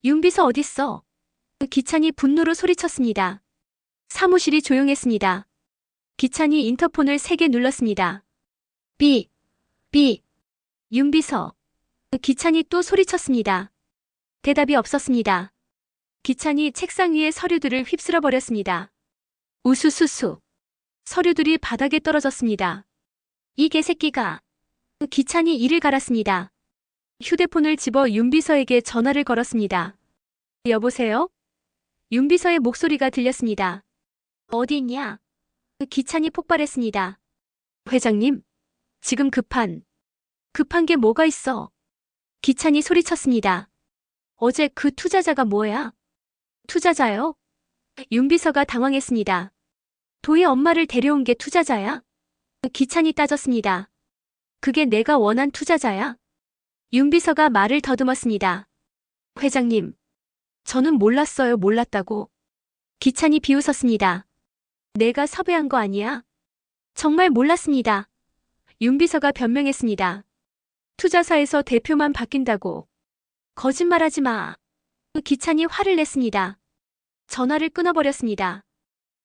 윤비서 어딨어? 기찬이 분노로 소리쳤습니다. 사무실이 조용했습니다. 기찬이 인터폰을 3개 눌렀습니다. 삐, 삐, 윤비서. 기찬이 또 소리쳤습니다. 대답이 없었습니다. 기찬이 책상 위에 서류들을 휩쓸어 버렸습니다. 우수수수. 서류들이 바닥에 떨어졌습니다. 이 개새끼가. 기찬이 이를 갈았습니다. 휴대폰을 집어 윤비서에게 전화를 걸었습니다. 여보세요? 윤비서의 목소리가 들렸습니다. 어디 있냐? 기찬이 폭발했습니다. 회장님, 지금 급한 게 뭐가 있어? 기찬이 소리쳤습니다. 어제 그 투자자가 뭐야? 투자자요? 윤비서가 당황했습니다. 도희 엄마를 데려온 게 투자자야? 기찬이 따졌습니다. 그게 내가 원한 투자자야? 윤비서가 말을 더듬었습니다. 회장님, 저는 몰랐어요. 몰랐다고. 기찬이 비웃었습니다. 내가 섭외한 거 아니야? 정말 몰랐습니다. 윤비서가 변명했습니다. 투자사에서 대표만 바뀐다고. 거짓말하지 마. 기찬이 화를 냈습니다. 전화를 끊어버렸습니다.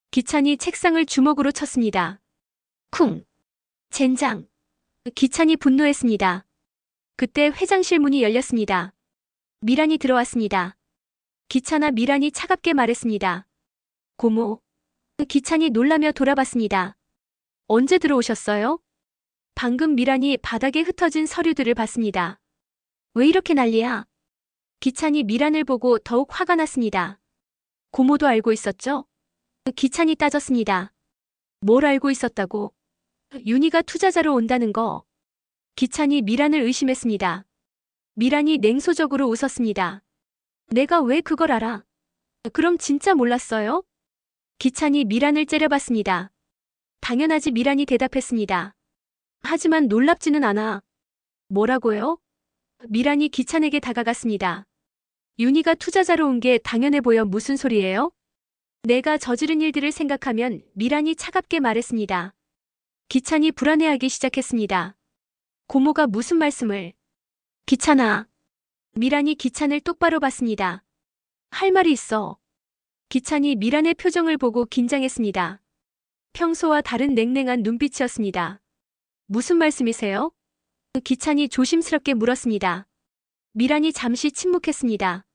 기찬이 책상을 주먹으로 쳤습니다. 쿵. 젠장. 기찬이 분노했습니다. 그때 회장실 문이 열렸습니다. 미란이 들어왔습니다. 기찬아. 미란이 차갑게 말했습니다. 고모. 기찬이 놀라며 돌아봤습니다. 언제 들어오셨어요? 방금. 미란이 바닥에 흩어진 서류들을 봤습니다. 왜 이렇게 난리야? 기찬이 미란을 보고 더욱 화가 났습니다. 고모도 알고 있었죠? 기찬이 따졌습니다. 뭘 알고 있었다고? 윤희가 투자자로 온다는 거. 기찬이 미란을 의심했습니다. 미란이 냉소적으로 웃었습니다. 내가 왜 그걸 알아? 그럼 진짜 몰랐어요? 기찬이 미란을 째려봤습니다. 당연하지. 미란이 대답했습니다. 하지만 놀랍지는 않아. 뭐라고요? 미란이 기찬에게 다가갔습니다. 윤희가 투자자로 온 게 당연해 보여. 무슨 소리예요? 내가 저지른 일들을 생각하면. 미란이 차갑게 말했습니다. 기찬이 불안해하기 시작했습니다. 고모가 무슨 말씀을. 기찬아. 미란이 기찬을 똑바로 봤습니다. 할 말이 있어. 기찬이 미란의 표정을 보고 긴장했습니다. 평소와 다른 냉랭한 눈빛이었습니다. 무슨 말씀이세요? 기찬이 조심스럽게 물었습니다. 미란이 잠시 침묵했습니다.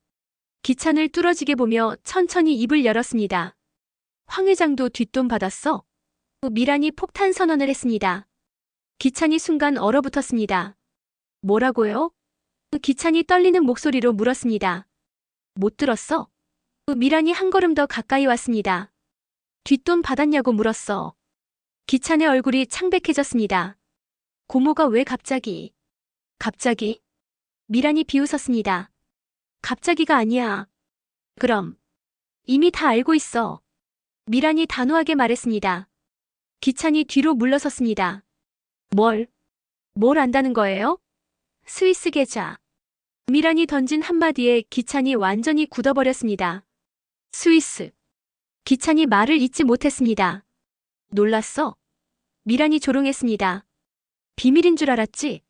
기찬을 뚫어지게 보며 천천히 입을 열었습니다. 황 회장도 뒷돈 받았어? 미란이 폭탄 선언을 했습니다. 기찬이 순간 얼어붙었습니다. 뭐라고요? 기찬이 떨리는 목소리로 물었습니다. 못 들었어? 미란이 한 걸음 더 가까이 왔습니다. 뒷돈 받았냐고 물었어. 기찬의 얼굴이 창백해졌습니다. 고모가 왜 갑자기? 갑자기? 미란이 비웃었습니다. 갑자기가 아니야. 그럼. 이미 다 알고 있어. 미란이 단호하게 말했습니다. 기찬이 뒤로 물러섰습니다. 뭘 안다는 거예요? 스위스 계좌. 미란이 던진 한마디에 기찬이 완전히 굳어버렸습니다. 스위스. 기찬이 말을 잇지 못했습니다. 놀랐어? 미란이 조롱했습니다. 비밀인 줄 알았지?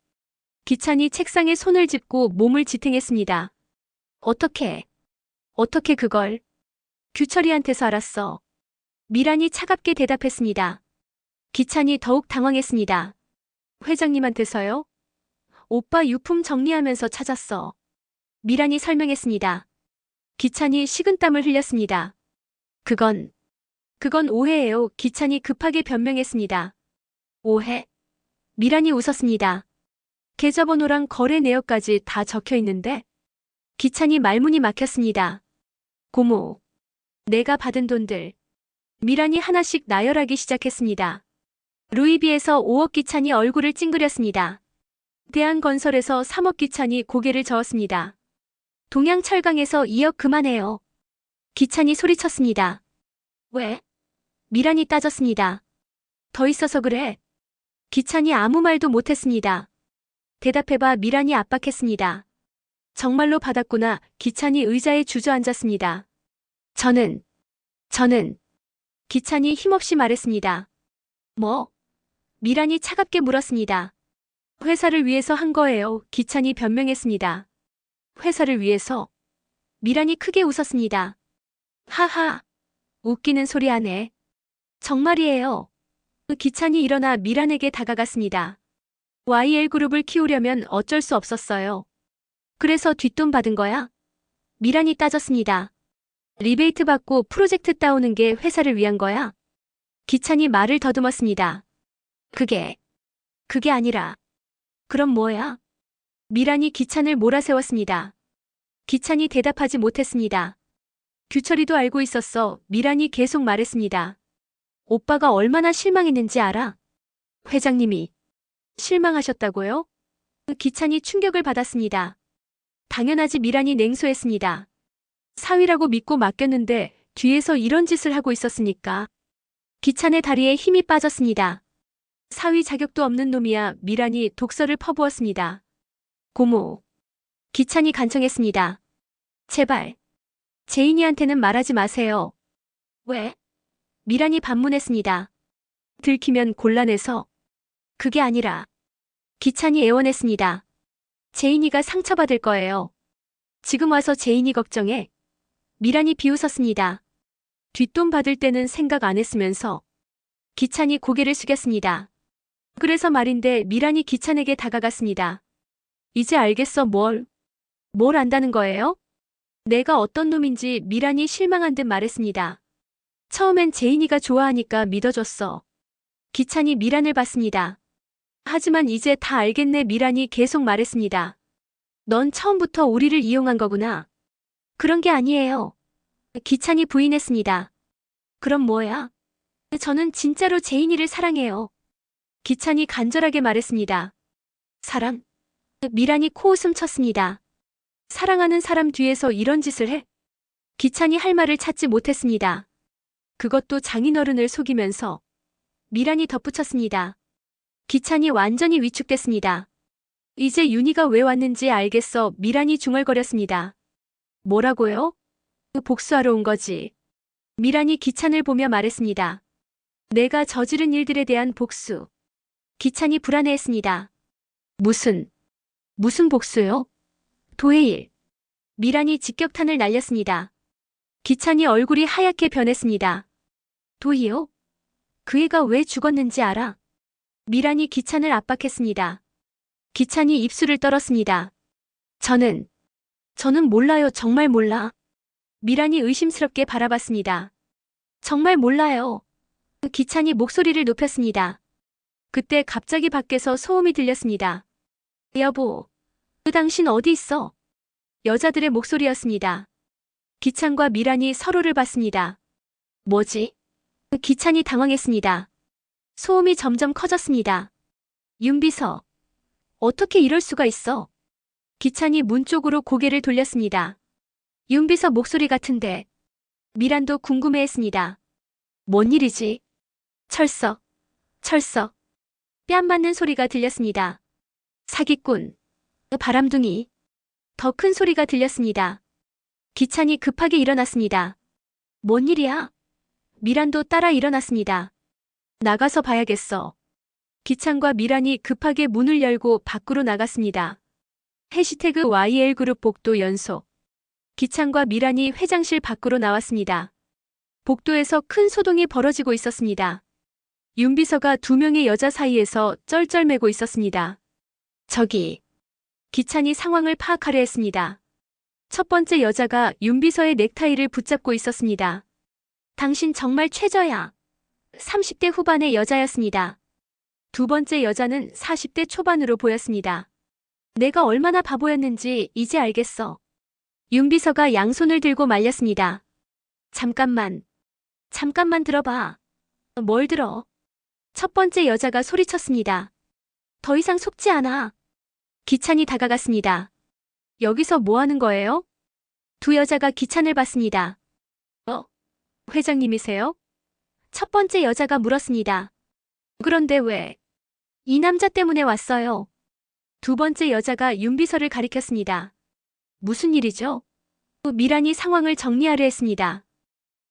기찬이 책상에 손을 짚고 몸을 지탱했습니다. 어떻게 그걸? 규철이한테서 알았어. 미란이 차갑게 대답했습니다. 기찬이 더욱 당황했습니다. 회장님한테서요? 오빠 유품 정리하면서 찾았어. 미란이 설명했습니다. 기찬이 식은땀을 흘렸습니다. 그건 오해예요. 기찬이 급하게 변명했습니다. 오해? 미란이 웃었습니다. 계좌번호랑 거래 내역까지 다 적혀 있는데? 기찬이 말문이 막혔습니다. 고모, 내가 받은 돈들. 미란이 하나씩 나열하기 시작했습니다. 루이비에서 5억. 기찬이 얼굴을 찡그렸습니다. 대한건설에서 3억. 기찬이 고개를 저었습니다. 동양철강에서 2억. 그만해요. 기찬이 소리쳤습니다. 왜? 미란이 따졌습니다. 더 있어서 그래. 기찬이 아무 말도 못했습니다. 대답해봐. 미란이 압박했습니다. 정말로 받았구나. 기찬이 의자에 주저앉았습니다. 저는. 기찬이 힘없이 말했습니다. 뭐? 미란이 차갑게 물었습니다. 회사를 위해서 한 거예요. 기찬이 변명했습니다. 회사를 위해서? 미란이 크게 웃었습니다. 하하, 웃기는 소리 하네. 정말이에요. 기찬이 일어나 미란에게 다가갔습니다. YL그룹을 키우려면 어쩔 수 없었어요. 그래서 뒷돈 받은 거야? 미란이 따졌습니다. 리베이트 받고 프로젝트 따오는 게 회사를 위한 거야? 기찬이 말을 더듬었습니다. 그게 아니라. 그럼 뭐야? 미란이 기찬을 몰아세웠습니다. 기찬이 대답하지 못했습니다. 규철이도 알고 있었어. 미란이 계속 말했습니다. 오빠가 얼마나 실망했는지 알아? 회장님이 실망하셨다고요? 기찬이 충격을 받았습니다. 당연하지. 미란이 냉소했습니다. 사위라고 믿고 맡겼는데 뒤에서 이런 짓을 하고 있었으니까. 기찬의 다리에 힘이 빠졌습니다. 사위 자격도 없는 놈이야. 미란이 독설을 퍼부었습니다. 고모. 기찬이 간청했습니다. 제발. 제인이한테는 말하지 마세요. 왜? 미란이 반문했습니다. 들키면 곤란해서. 그게 아니라. 기찬이 애원했습니다. 제인이가 상처받을 거예요. 지금 와서 제인이 걱정해. 미란이 비웃었습니다. 뒷돈 받을 때는 생각 안 했으면서. 기찬이 고개를 숙였습니다. 그래서 말인데. 미란이 기찬에게 다가갔습니다. 이제 알겠어. 뭘 안다는 거예요? 내가 어떤 놈인지. 미란이 실망한 듯 말했습니다. 처음엔 제인이가 좋아하니까 믿어줬어. 기찬이 미란을 봤습니다. 하지만 이제 다 알겠네. 미란이 계속 말했습니다. 넌 처음부터 우리를 이용한 거구나. 그런 게 아니에요. 기찬이 부인했습니다. 그럼 뭐야? 저는 진짜로 제인이를 사랑해요. 기찬이 간절하게 말했습니다. 사랑? 미란이 코웃음 쳤습니다. 사랑하는 사람 뒤에서 이런 짓을 해? 기찬이 할 말을 찾지 못했습니다. 그것도 장인어른을 속이면서. 미란이 덧붙였습니다. 기찬이 완전히 위축됐습니다. 이제 윤희가 왜 왔는지 알겠어. 미란이 중얼거렸습니다. 뭐라고요? 복수하러 온 거지. 미란이 기찬을 보며 말했습니다. 내가 저지른 일들에 대한 복수. 기찬이 불안해했습니다. 무슨 복수요? 도해일. 미란이 직격탄을 날렸습니다. 기찬이 얼굴이 하얗게 변했습니다. 도희요? 그 애가 왜 죽었는지 알아? 미란이 기찬을 압박했습니다. 기찬이 입술을 떨었습니다. 저는 몰라요. 정말 몰라. 미란이 의심스럽게 바라봤습니다. 정말 몰라요. 기찬이 목소리를 높였습니다. 그때 갑자기 밖에서 소음이 들렸습니다. 여보, 당신 어디 있어? 여자들의 목소리였습니다. 기찬과 미란이 서로를 봤습니다. 뭐지? 기찬이 당황했습니다. 소음이 점점 커졌습니다. 윤비서. 어떻게 이럴 수가 있어? 기찬이 문 쪽으로 고개를 돌렸습니다. 윤비서 목소리 같은데. 미란도 궁금해했습니다. 뭔 일이지? 철석. 뺨 맞는 소리가 들렸습니다. 사기꾼. 바람둥이. 더 큰 소리가 들렸습니다. 기찬이 급하게 일어났습니다. 뭔 일이야? 미란도 따라 일어났습니다. 나가서 봐야겠어. 기찬과 미란이 급하게 문을 열고 밖으로 나갔습니다. 해시태그 YL그룹 복도 연속. 기찬과 미란이 회장실 밖으로 나왔습니다. 복도에서 큰 소동이 벌어지고 있었습니다. 윤비서가 두 명의 여자 사이에서 쩔쩔매고 있었습니다. 저기. 기찬이 상황을 파악하려 했습니다. 첫 번째 여자가 윤비서의 넥타이를 붙잡고 있었습니다. 당신 정말 최저야. 30대 후반의 여자였습니다. 두 번째 여자는 40대 초반으로 보였습니다. 내가 얼마나 바보였는지 이제 알겠어. 윤비서가 양손을 들고 말렸습니다. 잠깐만 들어봐. 뭘 들어? 첫 번째 여자가 소리쳤습니다. 더 이상 속지 않아. 기찬이 다가갔습니다. 여기서 뭐 하는 거예요? 두 여자가 기찬을 봤습니다. 회장님이세요? 첫 번째 여자가 물었습니다. 그런데 왜? 이 남자 때문에 왔어요. 두 번째 여자가 윤비서를 가리켰습니다. 무슨 일이죠? 미란이 상황을 정리하려 했습니다.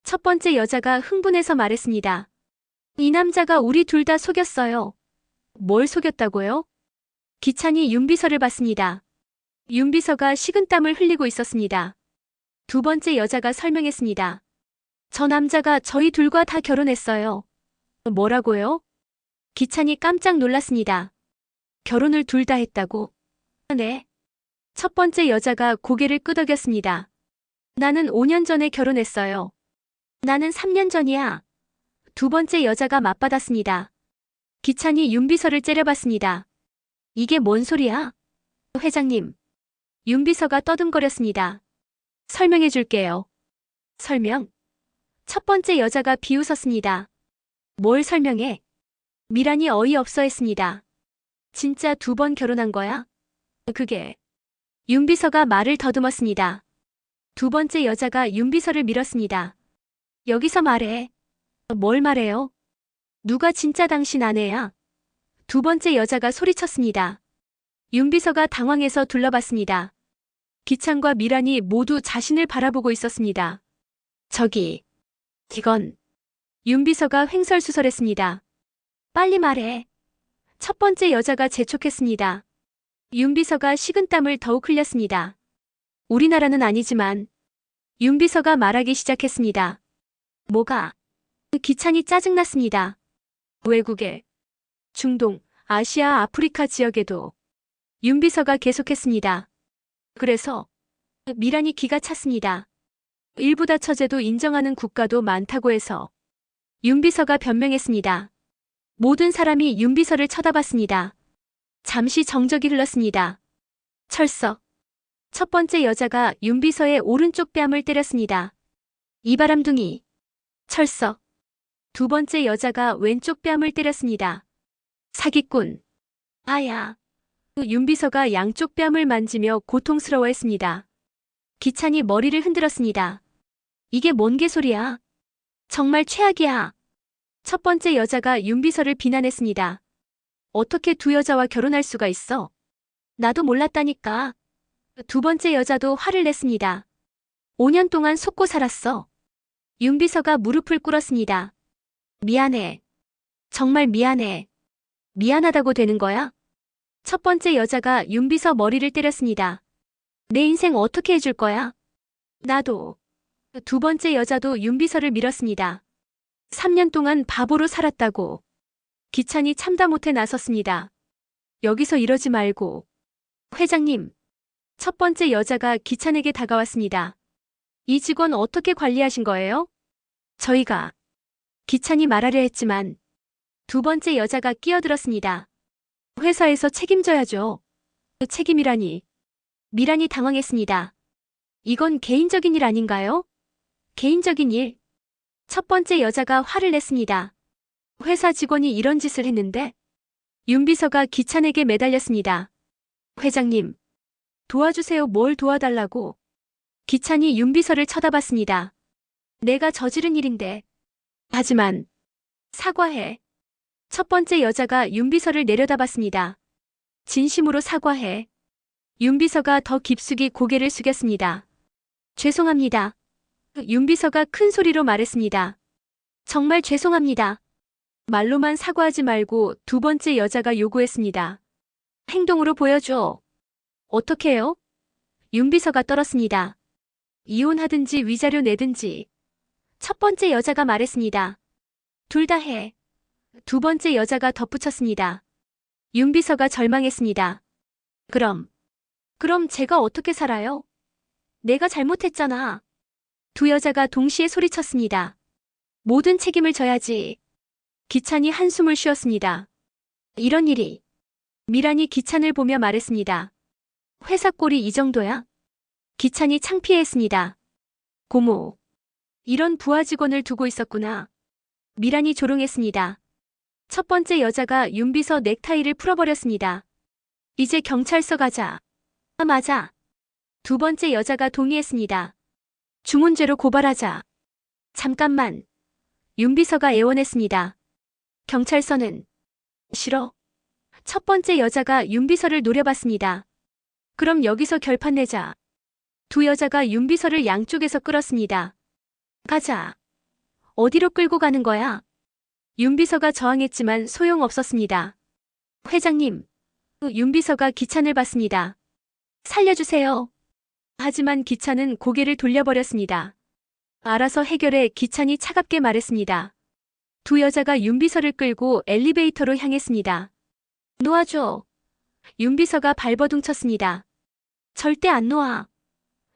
첫 번째 여자가 흥분해서 말했습니다. 이 남자가 우리 둘 다 속였어요. 뭘 속였다고요? 기찬이 윤비서를 봤습니다. 윤비서가 식은땀을 흘리고 있었습니다. 두 번째 여자가 설명했습니다. 저 남자가 저희 둘과 다 결혼했어요. 뭐라고요? 기찬이 깜짝 놀랐습니다. 결혼을 둘 다 했다고? 네. 첫 번째 여자가 고개를 끄덕였습니다. 나는 5년 전에 결혼했어요. 나는 3년 전이야. 두 번째 여자가 맞받았습니다. 기찬이 윤비서를 째려봤습니다. 이게 뭔 소리야? 회장님. 윤비서가 떠듬거렸습니다. 설명해 줄게요. 설명? 첫 번째 여자가 비웃었습니다. 뭘 설명해? 미란이 어이없어 했습니다. 진짜 2번 결혼한 거야? 그게. 윤비서가 말을 더듬었습니다. 두 번째 여자가 윤비서를 밀었습니다. 여기서 말해. 뭘 말해요? 누가 진짜 당신 아내야? 두 번째 여자가 소리쳤습니다. 윤비서가 당황해서 둘러봤습니다. 기찬과 미란이 모두 자신을 바라보고 있었습니다. 저기. 이건. 윤비서가 횡설수설했습니다. 빨리 말해. 첫 번째 여자가 재촉했습니다. 윤비서가 식은땀을 더욱 흘렸습니다. 우리나라는 아니지만. 윤비서가 말하기 시작했습니다. 뭐가? 기찬이 짜증났습니다. 외국에. 중동, 아시아, 아프리카 지역에도. 윤비서가 계속했습니다. 그래서 미란이 기가 찼습니다. 일부 다처제도 인정하는 국가도 많다고 해서. 윤비서가 변명했습니다. 모든 사람이 윤비서를 쳐다봤습니다. 잠시 정적이 흘렀습니다. 철석. 첫 번째 여자가 윤비서의 오른쪽 뺨을 때렸습니다. 이 바람둥이. 철석. 두 번째 여자가 왼쪽 뺨을 때렸습니다. 사기꾼. 아야. 윤비서가 양쪽 뺨을 만지며 고통스러워했습니다. 기찬이 머리를 흔들었습니다. 이게 뭔 개소리야? 정말 최악이야. 첫 번째 여자가 윤비서를 비난했습니다. 어떻게 두 여자와 결혼할 수가 있어? 나도 몰랐다니까. 두 번째 여자도 화를 냈습니다. 5년 동안 속고 살았어. 윤비서가 무릎을 꿇었습니다. 미안해. 정말 미안해. 미안하다고 되는 거야? 첫 번째 여자가 윤비서 머리를 때렸습니다. 내 인생 어떻게 해줄 거야? 나도. 두 번째 여자도 윤비서를 밀었습니다. 3년 동안 바보로 살았다고. 기찬이 참다 못해 나섰습니다. 여기서 이러지 말고. 회장님. 첫 번째 여자가 기찬에게 다가왔습니다. 이 직원 어떻게 관리하신 거예요? 저희가. 기찬이 말하려 했지만 두 번째 여자가 끼어들었습니다. 회사에서 책임져야죠. 책임이라니. 미란이 당황했습니다. 이건 개인적인 일 아닌가요? 개인적인 일. 첫 번째 여자가 화를 냈습니다. 회사 직원이 이런 짓을 했는데. 윤비서가 기찬에게 매달렸습니다. 회장님. 도와주세요. 뭘 도와달라고. 기찬이 윤비서를 쳐다봤습니다. 내가 저지른 일인데. 하지만. 사과해. 첫 번째 여자가 윤비서를 내려다봤습니다. 진심으로 사과해. 윤비서가 더 깊숙이 고개를 숙였습니다. 죄송합니다. 윤비서가 큰 소리로 말했습니다. 정말 죄송합니다. 말로만 사과하지 말고 두 번째 여자가 요구했습니다. 행동으로 보여줘. 어떻게 해요? 윤비서가 떨었습니다. 이혼하든지 위자료 내든지. 첫 번째 여자가 말했습니다. 둘 다 해. 두 번째 여자가 덧붙였습니다. 윤비서가 절망했습니다. 그럼 제가 어떻게 살아요? 내가 잘못했잖아. 두 여자가 동시에 소리쳤습니다. 모든 책임을 져야지. 기찬이 한숨을 쉬었습니다. 이런 일이. 미란이 기찬을 보며 말했습니다. 회사 꼴이 이 정도야? 기찬이 창피해했습니다. 고모. 이런 부하 직원을 두고 있었구나. 미란이 조롱했습니다. 첫 번째 여자가 윤비서 넥타이를 풀어버렸습니다. 이제 경찰서 가자. 아, 맞아. 두 번째 여자가 동의했습니다. 중훈죄로 고발하자. 잠깐만. 윤비서가 애원했습니다. 경찰서는. 싫어. 첫 번째 여자가 윤비서를 노려봤습니다. 그럼 여기서 결판 내자. 두 여자가 윤비서를 양쪽에서 끌었습니다. 가자. 어디로 끌고 가는 거야? 윤비서가 저항했지만 소용없었습니다. 회장님. 윤비서가 기찬을 봤습니다. 살려주세요. 하지만 기찬은 고개를 돌려버렸습니다. 알아서 해결해, 기찬이 차갑게 말했습니다. 두 여자가 윤비서를 끌고 엘리베이터로 향했습니다. 놓아줘. 윤비서가 발버둥 쳤습니다. 절대 안 놓아.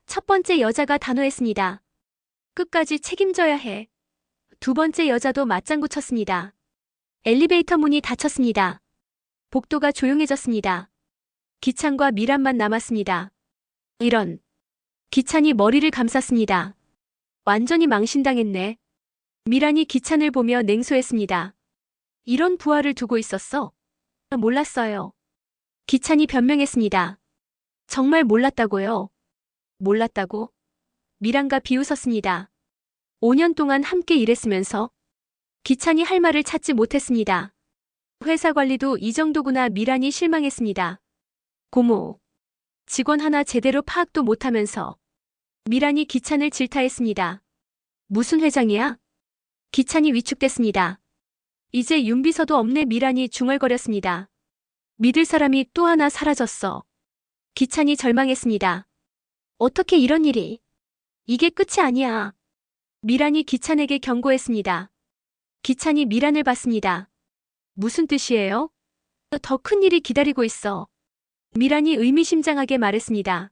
첫 번째 여자가 단호했습니다. 끝까지 책임져야 해. 두 번째 여자도 맞장구 쳤습니다. 엘리베이터 문이 닫혔습니다. 복도가 조용해졌습니다. 기찬과 미란만 남았습니다. 이런. 기찬이 머리를 감쌌습니다. 완전히 망신당했네. 미란이 기찬을 보며 냉소했습니다. 이런 부하를 두고 있었어? 몰랐어요. 기찬이 변명했습니다. 정말 몰랐다고요? 몰랐다고? 미란가 비웃었습니다. 5년 동안 함께 일했으면서 기찬이 할 말을 찾지 못했습니다. 회사 관리도 이 정도구나. 미란이 실망했습니다. 고모. 직원 하나 제대로 파악도 못하면서. 미란이 기찬을 질타했습니다. 무슨 회장이야? 기찬이 위축됐습니다. 이제 윤비서도 없네. 미란이 중얼거렸습니다. 믿을 사람이 또 하나 사라졌어. 기찬이 절망했습니다. 어떻게 이런 일이? 이게 끝이 아니야. 미란이 기찬에게 경고했습니다. 기찬이 미란을 봤습니다. 무슨 뜻이에요? 더 큰 일이 기다리고 있어. 미란이 의미심장하게 말했습니다.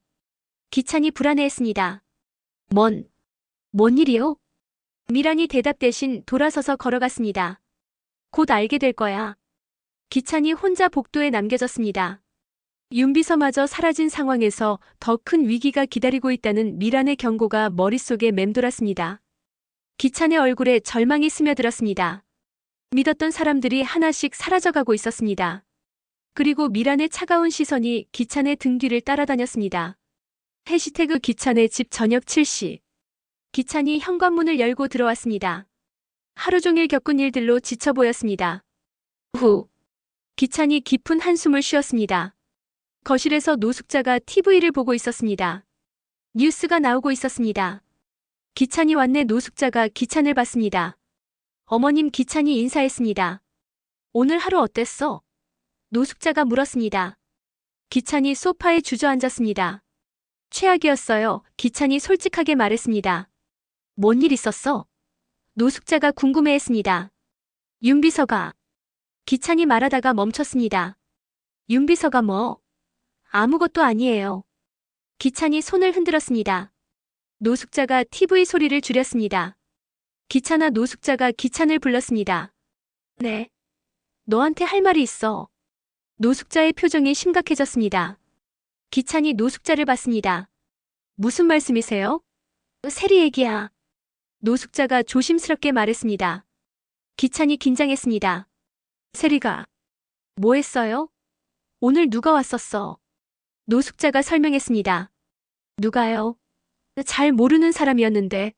기찬이 불안해했습니다. 뭔 일이요? 미란이 대답 대신 돌아서서 걸어갔습니다. 곧 알게 될 거야. 기찬이 혼자 복도에 남겨졌습니다. 윤비서마저 사라진 상황에서 더 큰 위기가 기다리고 있다는 미란의 경고가 머릿속에 맴돌았습니다. 기찬의 얼굴에 절망이 스며들었습니다. 믿었던 사람들이 하나씩 사라져가고 있었습니다. 그리고 미란의 차가운 시선이 기찬의 등 뒤를 따라다녔습니다. 해시태그 기찬의 집 저녁 7시. 기찬이 현관문을 열고 들어왔습니다. 하루 종일 겪은 일들로 지쳐 보였습니다. 후. 기찬이 깊은 한숨을 쉬었습니다. 거실에서 노숙자가 TV를 보고 있었습니다. 뉴스가 나오고 있었습니다. 기찬이 왔네. 노숙자가 기찬을 봤습니다. 어머님. 기찬이 인사했습니다. 오늘 하루 어땠어? 노숙자가 물었습니다. 기찬이 소파에 주저앉았습니다. 최악이었어요. 기찬이 솔직하게 말했습니다. 뭔 일 있었어? 노숙자가 궁금해했습니다. 윤비서가. 기찬이 말하다가 멈췄습니다. 윤비서가 뭐? 아무것도 아니에요. 기찬이 손을 흔들었습니다. 노숙자가 TV 소리를 줄였습니다. 기찬아. 노숙자가 기찬을 불렀습니다. 네. 너한테 할 말이 있어. 노숙자의 표정이 심각해졌습니다. 기찬이 노숙자를 봤습니다. 무슨 말씀이세요? 세리 얘기야. 노숙자가 조심스럽게 말했습니다. 기찬이 긴장했습니다. 세리가. 뭐 했어요? 오늘 누가 왔었어? 노숙자가 설명했습니다. 누가요? 잘 모르는 사람이었는데.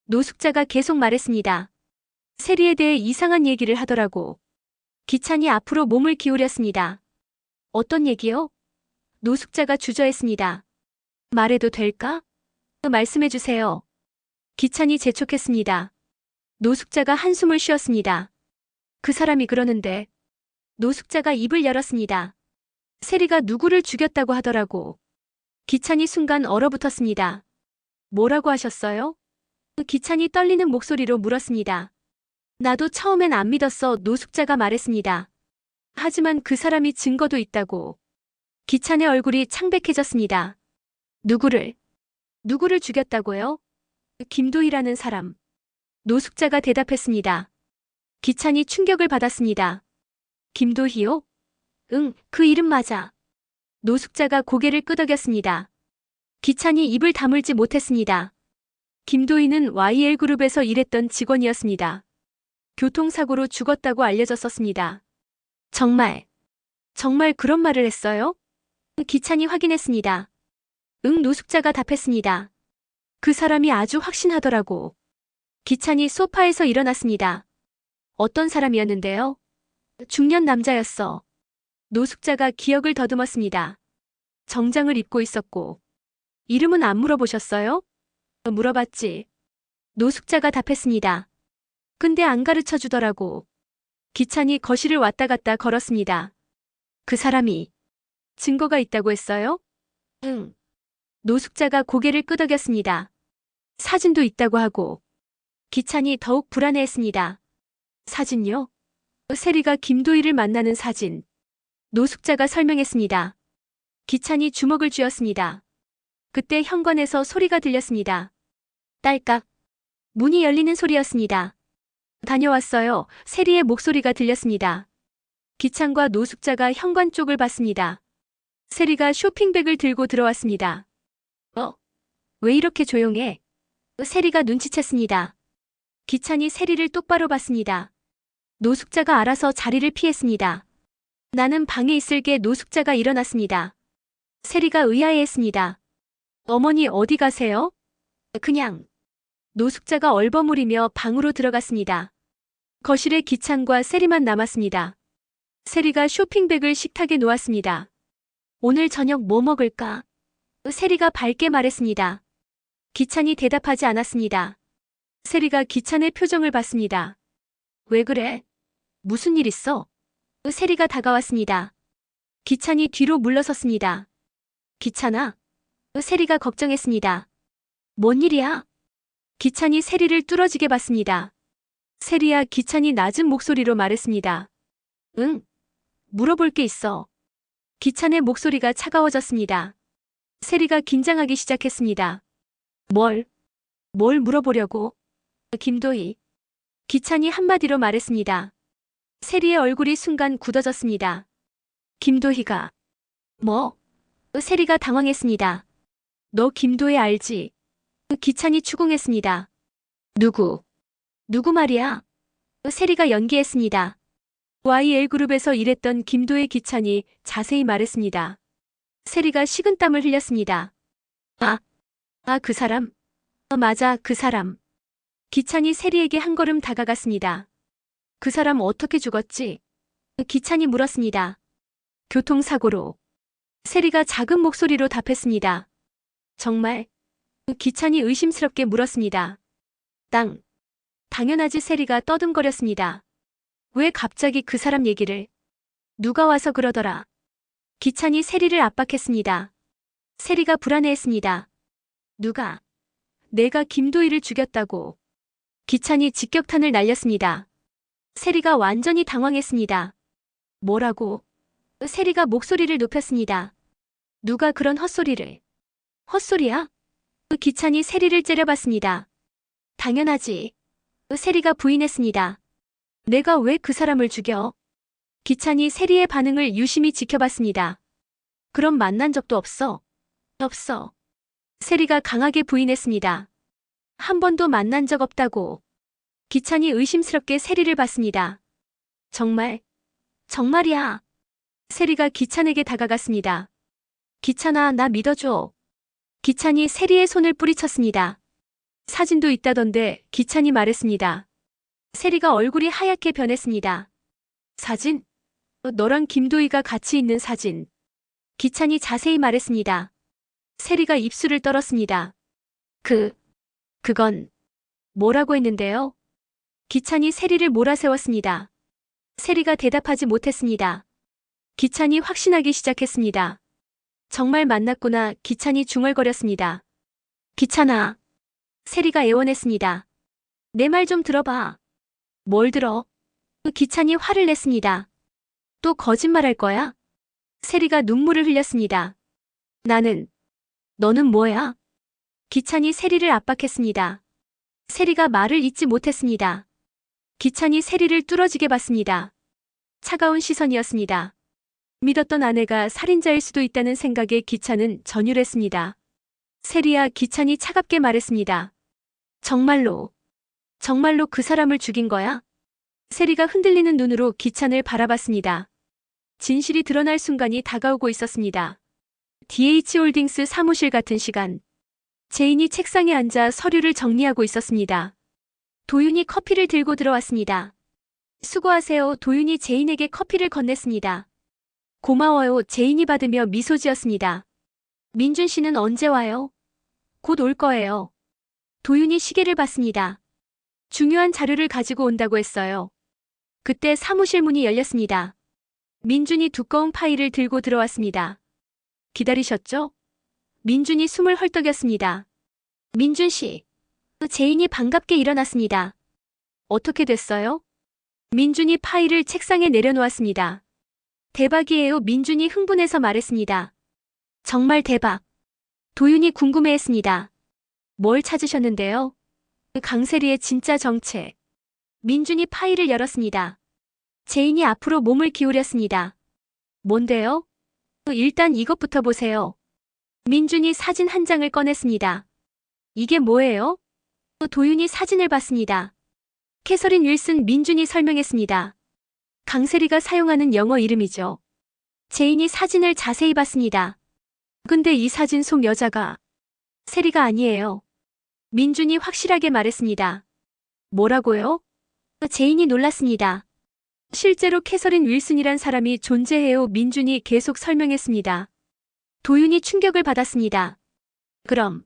노숙자가 계속 말했습니다. 세리에 대해 이상한 얘기를 하더라고. 기찬이 앞으로 몸을 기울였습니다. 어떤 얘기요? 노숙자가 주저했습니다. 말해도 될까? 말씀해주세요. 기찬이 재촉했습니다. 노숙자가 한숨을 쉬었습니다. 그 사람이 그러는데. 노숙자가 입을 열었습니다. 세리가 누구를 죽였다고 하더라고. 기찬이 순간 얼어붙었습니다. 뭐라고 하셨어요? 기찬이 떨리는 목소리로 물었습니다. 나도 처음엔 안 믿었어. 노숙자가 말했습니다. 하지만 그 사람이 증거도 있다고. 기찬의 얼굴이 창백해졌습니다. 누구를 죽였다고요? 김도희라는 사람. 노숙자가 대답했습니다. 기찬이 충격을 받았습니다. 김도희요? 응, 그 이름 맞아. 노숙자가 고개를 끄덕였습니다. 기찬이 입을 다물지 못했습니다. 김도희는 YL그룹에서 일했던 직원이었습니다. 교통사고로 죽었다고 알려졌었습니다. 정말 그런 말을 했어요? 기찬이 확인했습니다. 응. 노숙자가 답했습니다. 그 사람이 아주 확신하더라고. 기찬이 소파에서 일어났습니다. 어떤 사람이었는데요? 중년 남자였어. 노숙자가 기억을 더듬었습니다. 정장을 입고 있었고. 이름은 안 물어보셨어요? 물어봤지. 노숙자가 답했습니다. 근데 안 가르쳐 주더라고. 기찬이 거실을 왔다 갔다 걸었습니다. 그 사람이 증거가 있다고 했어요? 응. 노숙자가 고개를 끄덕였습니다. 사진도 있다고 하고. 기찬이 더욱 불안해했습니다. 사진요? 세리가 김도희를 만나는 사진. 노숙자가 설명했습니다. 기찬이 주먹을 쥐었습니다. 그때 현관에서 소리가 들렸습니다. 딸깍. 문이 열리는 소리였습니다. 다녀왔어요. 세리의 목소리가 들렸습니다. 기찬과 노숙자가 현관 쪽을 봤습니다. 세리가 쇼핑백을 들고 들어왔습니다. 왜 이렇게 조용해? 세리가 눈치챘습니다. 기찬이 세리를 똑바로 봤습니다. 노숙자가 알아서 자리를 피했습니다. 나는 방에 있을게. 노숙자가 일어났습니다. 세리가 의아해했습니다. 어머니 어디 가세요? 그냥. 노숙자가 얼버무리며 방으로 들어갔습니다. 거실에 기찬과 세리만 남았습니다. 세리가 쇼핑백을 식탁에 놓았습니다. 오늘 저녁 뭐 먹을까? 세리가 밝게 말했습니다. 기찬이 대답하지 않았습니다. 세리가 기찬의 표정을 봤습니다. 왜 그래? 무슨 일 있어? 세리가 다가왔습니다. 기찬이 뒤로 물러섰습니다. 기찬아? 세리가 걱정했습니다. 뭔 일이야? 기찬이 세리를 뚫어지게 봤습니다. 세리야. 기찬이 낮은 목소리로 말했습니다. 응? 물어볼 게 있어. 기찬의 목소리가 차가워졌습니다. 세리가 긴장하기 시작했습니다. 뭘 물어보려고? 김도희. 기찬이 한마디로 말했습니다. 세리의 얼굴이 순간 굳어졌습니다. 김도희가. 뭐? 세리가 당황했습니다. 너 김도희 알지? 기찬이 추궁했습니다. 누구 말이야? 세리가 연기했습니다. YL그룹에서 일했던 김도희. 기찬이 자세히 말했습니다. 세리가 식은땀을 흘렸습니다. 그 사람? 맞아, 그 사람. 기찬이 세리에게 한 걸음 다가갔습니다. 그 사람 어떻게 죽었지? 기찬이 물었습니다. 교통사고로. 세리가 작은 목소리로 답했습니다. 정말? 기찬이 의심스럽게 물었습니다. 당연하지. 세리가 떠듬거렸습니다. 왜 갑자기 그 사람 얘기를? 누가 와서 그러더라. 기찬이 세리를 압박했습니다. 세리가 불안해했습니다. 누가? 내가 김도희를 죽였다고. 기찬이 직격탄을 날렸습니다. 세리가 완전히 당황했습니다. 뭐라고? 세리가 목소리를 높였습니다. 누가 그런 헛소리를? 헛소리야? 기찬이 세리를 째려봤습니다. 당연하지. 세리가 부인했습니다. 내가 왜 그 사람을 죽여? 기찬이 세리의 반응을 유심히 지켜봤습니다. 그럼 만난 적도 없어? 없어. 세리가 강하게 부인했습니다. 한 번도 만난 적 없다고. 기찬이 의심스럽게 세리를 봤습니다. 정말이야. 세리가 기찬에게 다가갔습니다. 기찬아, 나 믿어줘. 기찬이 세리의 손을 뿌리쳤습니다. 사진도 있다던데. 기찬이 말했습니다. 세리가 얼굴이 하얗게 변했습니다. 사진? 너랑 김도희가 같이 있는 사진. 기찬이 자세히 말했습니다. 세리가 입술을 떨었습니다. 그건 뭐라고 했는데요? 기찬이 세리를 몰아세웠습니다. 세리가 대답하지 못했습니다. 기찬이 확신하기 시작했습니다. 정말 만났구나. 기찬이 중얼거렸습니다. 기찬아. 세리가 애원했습니다. 내 말 좀 들어봐. 뭘 들어? 기찬이 화를 냈습니다. 또 거짓말할 거야? 세리가 눈물을 흘렸습니다. 너는 뭐야? 기찬이 세리를 압박했습니다. 세리가 말을 잇지 못했습니다. 기찬이 세리를 뚫어지게 봤습니다. 차가운 시선이었습니다. 믿었던 아내가 살인자일 수도 있다는 생각에 기찬은 전율했습니다. 세리야. 기찬이 차갑게 말했습니다. 정말로 그 사람을 죽인 거야? 세리가 흔들리는 눈으로 기찬을 바라봤습니다. 진실이 드러날 순간이 다가오고 있었습니다. DH홀딩스 사무실 같은 시간. 제인이 책상에 앉아 서류를 정리하고 있었습니다. 도윤이 커피를 들고 들어왔습니다. 수고하세요. 도윤이 제인에게 커피를 건넸습니다. 고마워요. 제인이 받으며 미소 지었습니다. 민준 씨는 언제 와요? 곧 올 거예요. 도윤이 시계를 봤습니다. 중요한 자료를 가지고 온다고 했어요. 그때 사무실 문이 열렸습니다. 민준이 두꺼운 파일을 들고 들어왔습니다. 기다리셨죠? 민준이 숨을 헐떡였습니다. 민준 씨. 제인이 반갑게 일어났습니다. 어떻게 됐어요? 민준이 파일을 책상에 내려놓았습니다. 대박이에요. 민준이 흥분해서 말했습니다. 정말 대박. 도윤이 궁금해했습니다. 뭘 찾으셨는데요? 강세리의 진짜 정체. 민준이 파일을 열었습니다. 제인이 앞으로 몸을 기울였습니다. 뭔데요? 일단 이것부터 보세요. 민준이 사진 한 장을 꺼냈습니다. 이게 뭐예요? 도윤이 사진을 봤습니다. 캐서린 윌슨. 민준이 설명했습니다. 강세리가 사용하는 영어 이름이죠. 제인이 사진을 자세히 봤습니다. 근데 이 사진 속 여자가 세리가 아니에요. 민준이 확실하게 말했습니다. 뭐라고요? 제인이 놀랐습니다. 실제로 캐서린 윌슨이란 사람이 존재해요. 민준이 계속 설명했습니다. 도윤이 충격을 받았습니다. 그럼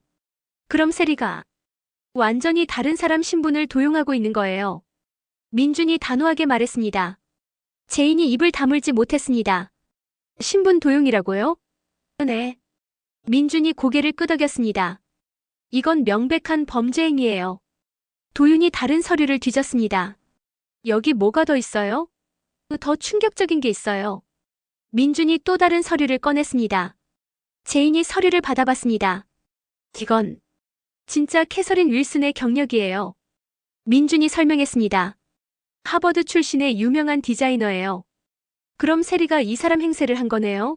세리가 완전히 다른 사람 신분을 도용하고 있는 거예요. 민준이 단호하게 말했습니다. 제인이 입을 다물지 못했습니다. 신분 도용이라고요? 네. 민준이 고개를 끄덕였습니다. 이건 명백한 범죄 행위예요. 도윤이 다른 서류를 뒤졌습니다. 여기 뭐가 더 있어요? 더 충격적인 게 있어요. 민준이 또 다른 서류를 꺼냈습니다. 제인이 서류를 받아봤습니다. 이건 진짜 캐서린 윌슨의 경력이에요. 민준이 설명했습니다. 하버드 출신의 유명한 디자이너예요. 그럼 세리가 이 사람 행세를 한 거네요?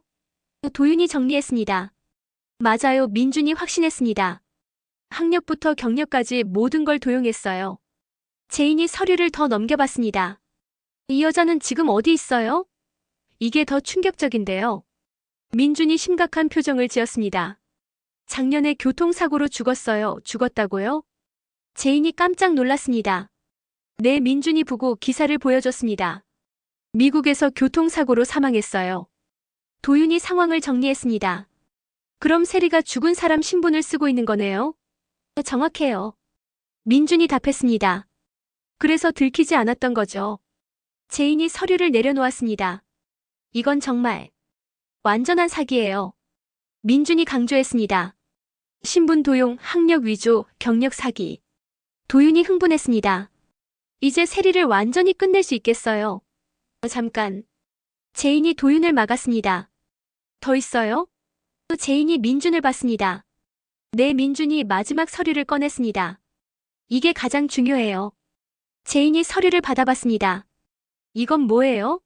도윤이 정리했습니다. 맞아요. 민준이 확신했습니다. 학력부터 경력까지 모든 걸 도용했어요. 제인이 서류를 더 넘겨봤습니다. 이 여자는 지금 어디 있어요? 이게 더 충격적인데요. 민준이 심각한 표정을 지었습니다. 작년에 교통사고로 죽었어요. 죽었다고요? 제인이 깜짝 놀랐습니다. 네. 민준이 보고 기사를 보여줬습니다. 미국에서 교통사고로 사망했어요. 도윤이 상황을 정리했습니다. 그럼 세리가 죽은 사람 신분을 쓰고 있는 거네요? 정확해요. 민준이 답했습니다. 그래서 들키지 않았던 거죠. 제인이 서류를 내려놓았습니다. 이건 정말 완전한 사기예요. 민준이 강조했습니다. 신분 도용, 학력 위조, 경력 사기. 도윤이 흥분했습니다. 이제 세리를 완전히 끝낼 수 있겠어요. 잠깐. 제인이 도윤을 막았습니다. 더 있어요? 제인이 민준을 봤습니다. 네. 민준이 마지막 서류를 꺼냈습니다. 이게 가장 중요해요. 제인이 서류를 받아봤습니다. 이건 뭐예요?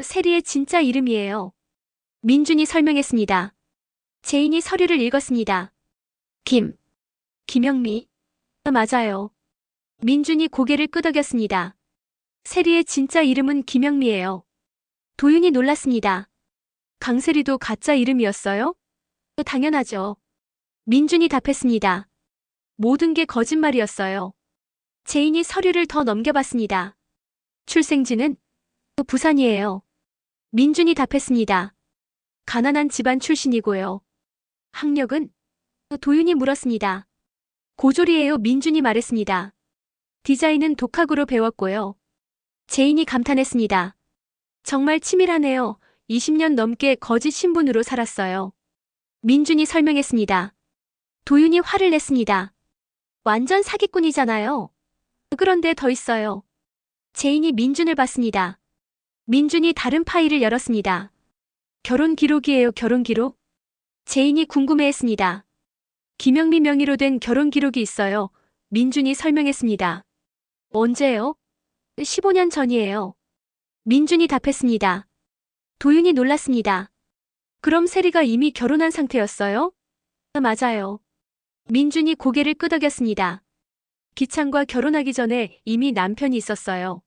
세리의 진짜 이름이에요. 민준이 설명했습니다. 제인이 서류를 읽었습니다. 김영미. 맞아요. 민준이 고개를 끄덕였습니다. 세리의 진짜 이름은 김영미예요. 도윤이 놀랐습니다. 강세리도 가짜 이름이었어요? 당연하죠. 민준이 답했습니다. 모든 게 거짓말이었어요. 제인이 서류를 더 넘겨봤습니다. 출생지는 부산이에요. 민준이 답했습니다. 가난한 집안 출신이고요. 학력은? 도윤이 물었습니다. 고졸이에요. 민준이 말했습니다. 디자인은 독학으로 배웠고요. 제인이 감탄했습니다. 정말 치밀하네요. 20년 넘게 거짓 신분으로 살았어요. 민준이 설명했습니다. 도윤이 화를 냈습니다. 완전 사기꾼이잖아요. 그런데 더 있어요. 제인이 민준을 봤습니다. 민준이 다른 파일을 열었습니다. 결혼 기록이에요. 결혼 기록? 제인이 궁금해했습니다. 김영미 명의로 된 결혼 기록이 있어요. 민준이 설명했습니다. 언제요? 15년 전이에요. 민준이 답했습니다. 도윤이 놀랐습니다. 그럼 세리가 이미 결혼한 상태였어요? 맞아요. 민준이 고개를 끄덕였습니다. 기찬과 결혼하기 전에 이미 남편이 있었어요.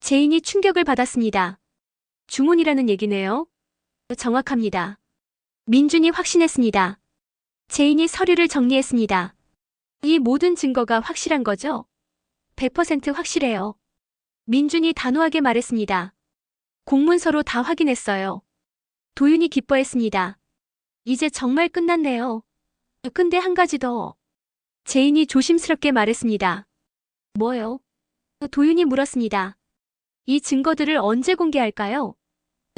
제인이 충격을 받았습니다. 중혼이라는 얘기네요. 정확합니다. 민준이 확신했습니다. 제인이 서류를 정리했습니다. 이 모든 증거가 확실한 거죠? 100% 확실해요. 민준이 단호하게 말했습니다. 공문서로 다 확인했어요. 도윤이 기뻐했습니다. 이제 정말 끝났네요. 근데 한 가지 더. 제인이 조심스럽게 말했습니다. 뭐요? 도윤이 물었습니다. 이 증거들을 언제 공개할까요?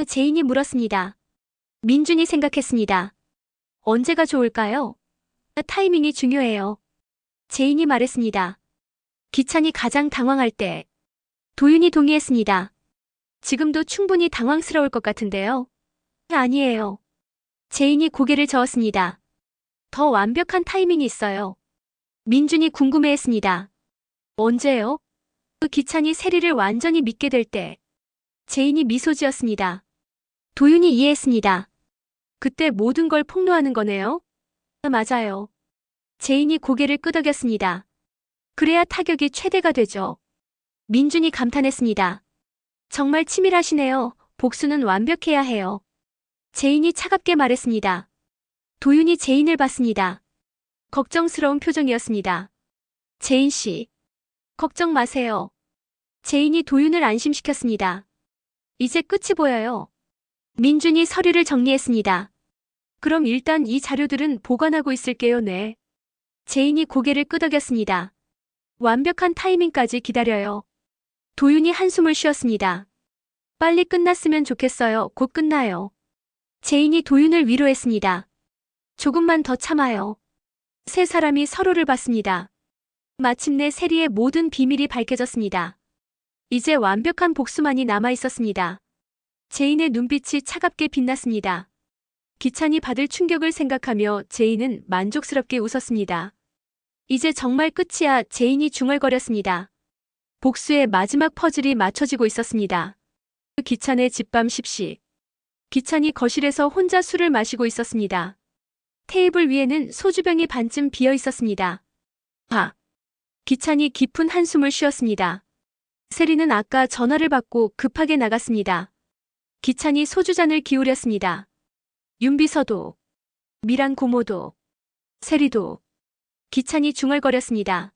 제인이 물었습니다. 민준이 생각했습니다. 언제가 좋을까요? 타이밍이 중요해요. 제인이 말했습니다. 기찬이 가장 당황할 때 도윤이 동의했습니다. 지금도 충분히 당황스러울 것 같은데요. 아니에요. 제인이 고개를 저었습니다. 더 완벽한 타이밍이 있어요. 민준이 궁금해했습니다. 언제요? 기찬이 세리를 완전히 믿게 될 때. 제인이 미소 지었습니다. 도윤이 이해했습니다. 그때 모든 걸 폭로하는 거네요? 맞아요. 제인이 고개를 끄덕였습니다. 그래야 타격이 최대가 되죠. 민준이 감탄했습니다. 정말 치밀하시네요. 복수는 완벽해야 해요. 제인이 차갑게 말했습니다. 도윤이 제인을 봤습니다. 걱정스러운 표정이었습니다. 제인 씨, 걱정 마세요. 제인이 도윤을 안심시켰습니다. 이제 끝이 보여요. 민준이 서류를 정리했습니다. 그럼 일단 이 자료들은 보관하고 있을게요, 네. 제인이 고개를 끄덕였습니다. 완벽한 타이밍까지 기다려요. 도윤이 한숨을 쉬었습니다. 빨리 끝났으면 좋겠어요. 곧 끝나요. 제인이 도윤을 위로했습니다. 조금만 더 참아요. 세 사람이 서로를 봤습니다. 마침내 세리의 모든 비밀이 밝혀졌습니다. 이제 완벽한 복수만이 남아 있었습니다. 제인의 눈빛이 차갑게 빛났습니다. 기찬이 받을 충격을 생각하며 제인은 만족스럽게 웃었습니다. 이제 정말 끝이야. 제인이 중얼거렸습니다. 복수의 마지막 퍼즐이 맞춰지고 있었습니다. 기찬의 집밤 10시. 기찬이 거실에서 혼자 술을 마시고 있었습니다. 테이블 위에는 소주병이 반쯤 비어 있었습니다. 기찬이 깊은 한숨을 쉬었습니다. 세리는 아까 전화를 받고 급하게 나갔습니다. 기찬이 소주잔을 기울였습니다. 윤비서도, 미란 고모도, 세리도. 기찬이 중얼거렸습니다.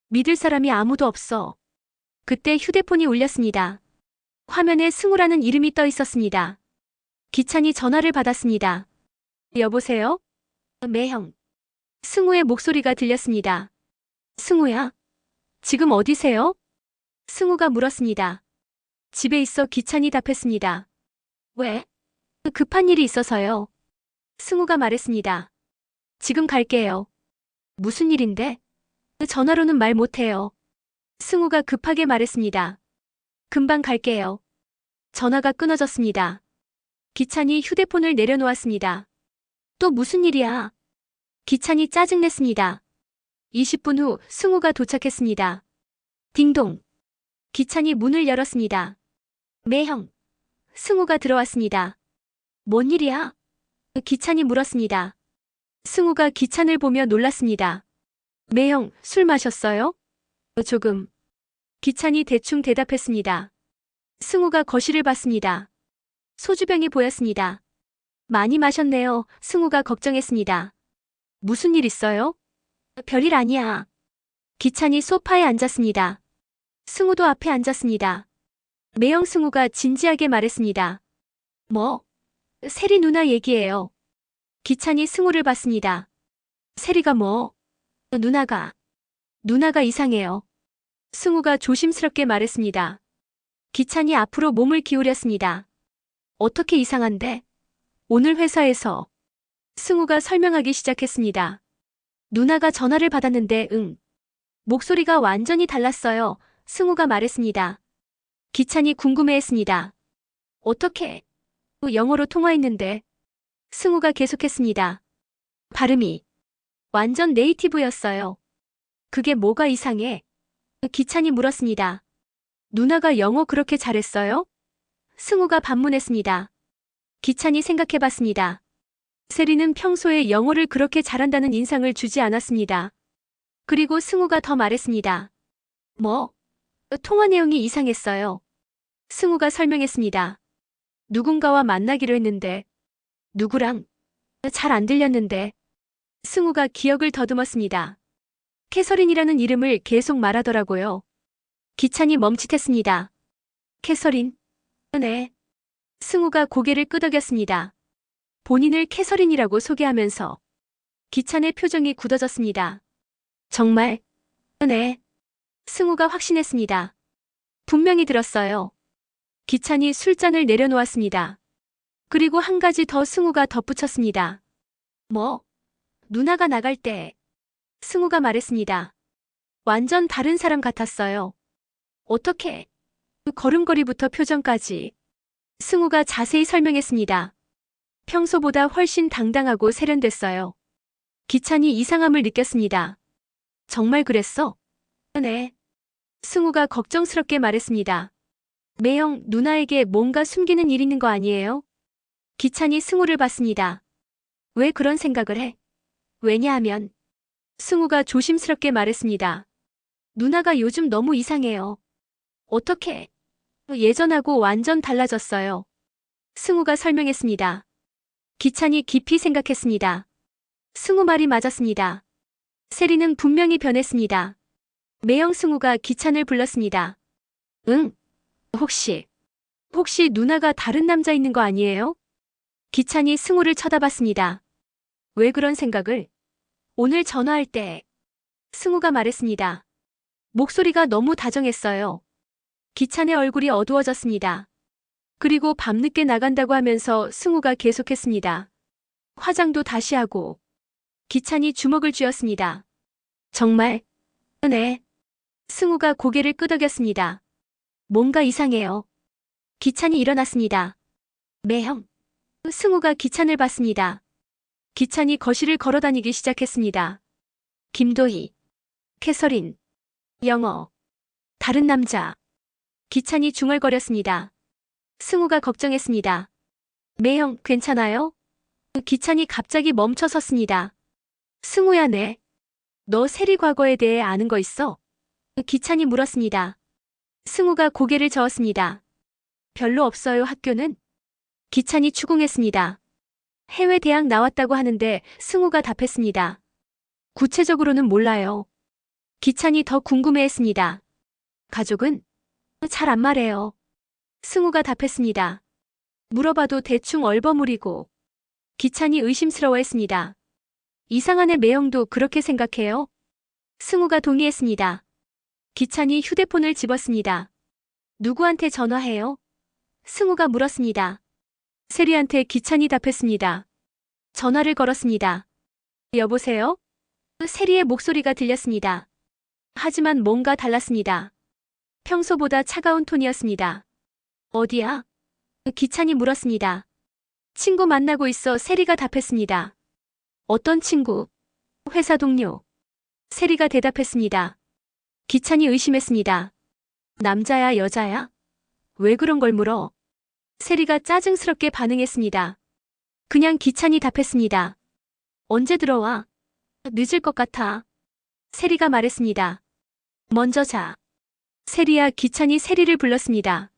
믿을 사람이 아무도 없어. 그때 휴대폰이 울렸습니다. 화면에 승우라는 이름이 떠 있었습니다. 기찬이 전화를 받았습니다. 여보세요? 매형. 승우의 목소리가 들렸습니다. 승우야? 지금 어디세요? 승우가 물었습니다. 집에 있어. 기찬이 답했습니다. 왜? 급한 일이 있어서요. 승우가 말했습니다. 지금 갈게요. 무슨 일인데? 전화로는 말 못해요. 승우가 급하게 말했습니다. 금방 갈게요. 전화가 끊어졌습니다. 기찬이 휴대폰을 내려놓았습니다. 또 무슨 일이야? 기찬이 짜증냈습니다. 20분 후 승우가 도착했습니다. 딩동. 기찬이 문을 열었습니다. 매형. 승우가 들어왔습니다. 뭔 일이야? 기찬이 물었습니다. 승우가 기찬을 보며 놀랐습니다. 매형, 술 마셨어요? 조금. 기찬이 대충 대답했습니다. 승우가 거실을 봤습니다. 소주병이 보였습니다. 많이 마셨네요. 승우가 걱정했습니다. 무슨 일 있어요? 별일 아니야. 기찬이 소파에 앉았습니다. 승우도 앞에 앉았습니다. 매형. 승우가 진지하게 말했습니다. 뭐? 세리 누나 얘기예요. 기찬이 승우를 봤습니다. 세리가 뭐? 누나가 이상해요. 승우가 조심스럽게 말했습니다. 기찬이 앞으로 몸을 기울였습니다. 어떻게 이상한데? 오늘 회사에서. 승우가 설명하기 시작했습니다. 누나가 전화를 받았는데 목소리가 완전히 달랐어요. 승우가 말했습니다. 기찬이 궁금해했습니다. 어떻게? 영어로 통화했는데. 승우가 계속했습니다. 발음이 완전 네이티브였어요. 그게 뭐가 이상해? 기찬이 물었습니다. 누나가 영어 그렇게 잘했어요? 승우가 반문했습니다. 기찬이 생각해봤습니다. 세리는 평소에 영어를 그렇게 잘한다는 인상을 주지 않았습니다. 그리고 승우가 더 말했습니다. 뭐? 통화 내용이 이상했어요. 승우가 설명했습니다. 누군가와 만나기로 했는데. 누구랑? 잘 안 들렸는데. 승우가 기억을 더듬었습니다. 캐서린이라는 이름을 계속 말하더라고요. 기찬이 멈칫했습니다. 캐서린? 네. 승우가 고개를 끄덕였습니다. 본인을 캐서린이라고 소개하면서. 기찬의 표정이 굳어졌습니다. 정말? 네. 승우가 확신했습니다. 분명히 들었어요. 기찬이 술잔을 내려놓았습니다. 그리고 한 가지 더 승우가 덧붙였습니다. 뭐? 누나가 나갈 때 승우가 말했습니다. 완전 다른 사람 같았어요. 어떻게? 그 걸음걸이부터 표정까지. 승우가 자세히 설명했습니다. 평소보다 훨씬 당당하고 세련됐어요. 기찬이 이상함을 느꼈습니다. 정말 그랬어? 네. 승우가 걱정스럽게 말했습니다. 매형, 누나에게 뭔가 숨기는 일 있는 거 아니에요? 기찬이 승우를 봤습니다. 왜 그런 생각을 해? 왜냐하면 승우가 조심스럽게 말했습니다. 누나가 요즘 너무 이상해요. 어떻게? 예전하고 완전 달라졌어요. 승우가 설명했습니다. 기찬이 깊이 생각했습니다. 승우 말이 맞았습니다. 세리는 분명히 변했습니다. 매형 승우가 기찬을 불렀습니다. 응? 혹시 누나가 다른 남자 있는 거 아니에요? 기찬이 승우를 쳐다봤습니다. 왜 그런 생각을? 오늘 전화할 때 승우가 말했습니다. 목소리가 너무 다정했어요. 기찬의 얼굴이 어두워졌습니다. 그리고 밤늦게 나간다고 하면서 승우가 계속했습니다. 화장도 다시 하고. 기찬이 주먹을 쥐었습니다. 정말? 네. 승우가 고개를 끄덕였습니다. 뭔가 이상해요. 기찬이 일어났습니다. 매형. 승우가 기찬을 봤습니다. 기찬이 거실을 걸어다니기 시작했습니다. 김도희, 캐서린, 영어, 다른 남자. 기찬이 중얼거렸습니다. 승우가 걱정했습니다. 매형, 괜찮아요? 기찬이 갑자기 멈춰 섰습니다. 승우야, 네. 너 세리 과거에 대해 아는 거 있어? 기찬이 물었습니다. 승우가 고개를 저었습니다. 별로 없어요, 학교는? 기찬이 추궁했습니다. 해외 대학 나왔다고 하는데 승우가 답했습니다. 구체적으로는 몰라요. 기찬이 더 궁금해했습니다. 가족은? 잘 안 말해요. 승우가 답했습니다. 물어봐도 대충 얼버무리고. 기찬이 의심스러워했습니다. 이상한 애 매형도 그렇게 생각해요? 승우가 동의했습니다. 기찬이 휴대폰을 집었습니다. 누구한테 전화해요? 승우가 물었습니다. 세리한테 기찬이 답했습니다. 전화를 걸었습니다. 여보세요? 세리의 목소리가 들렸습니다. 하지만 뭔가 달랐습니다. 평소보다 차가운 톤이었습니다. 어디야? 기찬이 물었습니다. 친구 만나고 있어. 세리가 답했습니다. 어떤 친구? 회사 동료. 세리가 대답했습니다. 기찬이 의심했습니다. 남자야, 여자야? 왜 그런 걸 물어? 세리가 짜증스럽게 반응했습니다. 그냥 기찬이 답했습니다. 언제 들어와? 늦을 것 같아. 세리가 말했습니다. 먼저 자. 세리야, 기찬이 세리를 불렀습니다.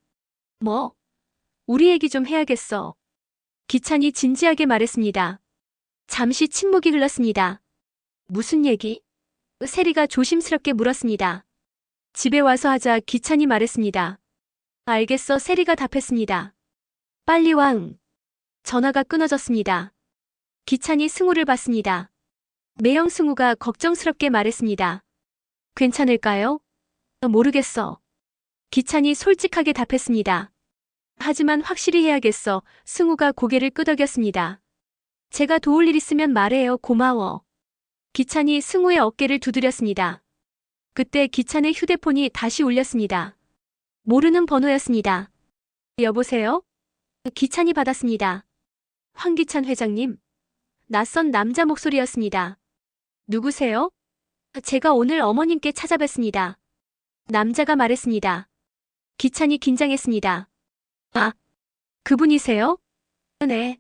뭐? 우리 얘기 좀 해야겠어. 기찬이 진지하게 말했습니다. 잠시 침묵이 흘렀습니다. 무슨 얘기? 세리가 조심스럽게 물었습니다. 집에 와서 하자. 기찬이 말했습니다. 알겠어. 세리가 답했습니다. 빨리 와. 응. 전화가 끊어졌습니다. 기찬이 승우를 봤습니다. 매형 승우가 걱정스럽게 말했습니다. 괜찮을까요? 모르겠어. 기찬이 솔직하게 답했습니다. 하지만 확실히 해야겠어. 승우가 고개를 끄덕였습니다. 제가 도울 일 있으면 말해요. 고마워. 기찬이 승우의 어깨를 두드렸습니다. 그때 기찬의 휴대폰이 다시 울렸습니다. 모르는 번호였습니다. 여보세요? 기찬이 받았습니다. 황기찬 회장님. 낯선 남자 목소리였습니다. 누구세요? 제가 오늘 어머님께 찾아뵀습니다. 남자가 말했습니다. 기찬이 긴장했습니다. 아, 그분이세요? 네.